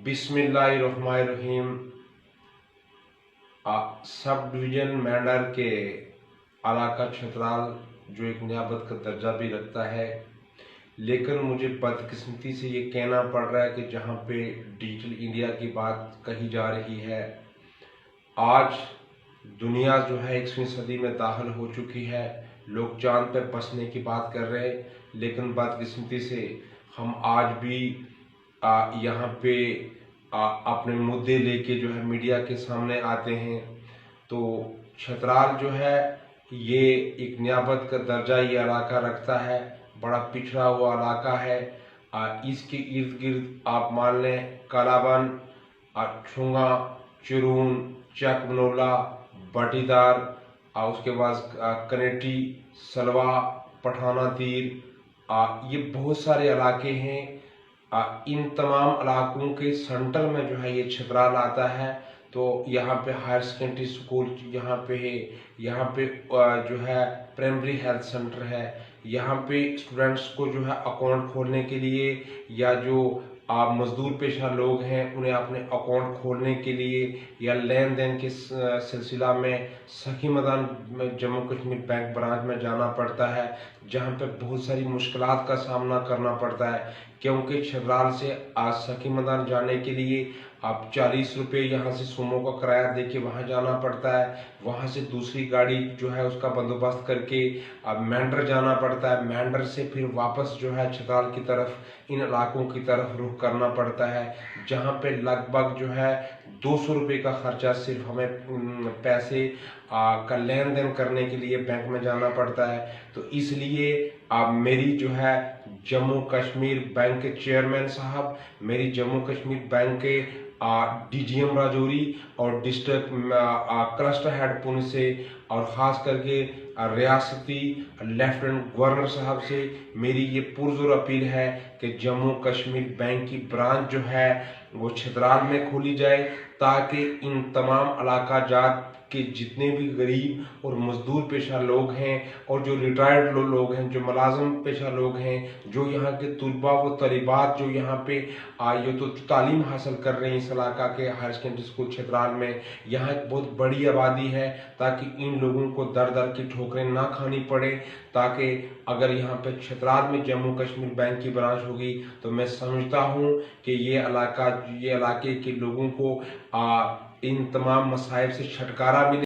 बिस्मिल्लाहिर्रहमानिर्रहीम। Sub division मैंडर के इलाका छतराल जो एक नियाबत का दर्जा भी रखता है, लेकिन मुझे बदकिस्मती से ये कहना पड़ रहा है कि जहाँ पे डिजिटल इंडिया की बात कही जा रही है, आज दुनिया जो है 21वीं सदी में दाखिल हो चुकी है। लोग चांद पे बसने की बात कर रहे हैं, लेकिन बदकिस्मती से हम आज भी यहाँ पे अपने मुद्दे लेके जो है मीडिया के सामने आते हैं। तो छतराल जो है ये एक नियाबत का दर्जा ये इलाका रखता है, बड़ा पिछड़ा हुआ इलाका है। इसके इर्द गिर्द आप मान लें कालाबन, ठुंगा, चिरून, चक मनोला, बटीदार, उसके बाद कनेटी, सलवा, पठाना तीर, ये बहुत सारे इलाके हैं। इन तमाम इलाकों के सेंटर में जो है ये छतराल आता है। तो यहाँ पे हायर सेकेंडरी स्कूल यहाँ पे है, यहाँ पे जो है प्राइमरी हेल्थ सेंटर है। यहाँ पे स्टूडेंट्स को जो है अकाउंट खोलने के लिए या जो मजदूर पेशा लोग हैं उन्हें अपने अकाउंट खोलने के लिए या लेन देन के सिलसिला में सखी मैदान में जम्मू कश्मीर बैंक ब्रांच में जाना पड़ता है, जहाँ पे बहुत सारी मुश्किलात का सामना करना पड़ता है। क्योंकि छतराल से आज सखी मैदान जाने के लिए आप 40 रुपये यहाँ से सुमो का किराया दे के वहाँ जाना पड़ता है। वहाँ से दूसरी गाड़ी जो है उसका बंदोबस्त करके अब मेंढर जाना पड़ता है। मेंढर से फिर वापस जो है छतराल की तरफ इन इलाकों की तरफ रुख करना पड़ता है, जहाँ पे लगभग जो है 200 रुपये का खर्चा सिर्फ हमें पैसे का लेन देन करने के लिए बैंक में जाना पड़ता है। तो इसलिए मेरी जो है जम्मू कश्मीर बैंक के चेयरमैन साहब, मेरी जम्मू कश्मीर बैंक के डीजीएम राजौरी और डिस्ट्रिक्ट क्लस्टर हेड पुणे से और ख़ास करके रियासती लेफ्टिनेंट गवर्नर साहब से मेरी ये पुरजोर अपील है कि जम्मू कश्मीर बैंक की ब्रांच जो है वो छतराल में खोली जाए, ताकि इन तमाम इलाका जात के जितने भी गरीब और मजदूर पेशा लोग हैं और जो रिटायर्ड लोग हैं, जो मुलाजम पेशा लोग हैं, जो यहाँ के तुलबा व तलीबात जो यहाँ पे ये तो तालीम हासिल कर रहे हैं इस इलाका के हायर सेकेंडरी स्कूल छतराल में, यहाँ एक बहुत बड़ी आबादी है, ताकि इन लोगों को दर दर की ठोकरें ना खानी पड़े। ताकि अगर यहाँ पे छतराल में जम्मू कश्मीर बैंक की ब्रांच होगी तो मैं समझता हूँ कि ये इलाके के लोगों को इन तमाम मसाइब से छुटकारा मिले।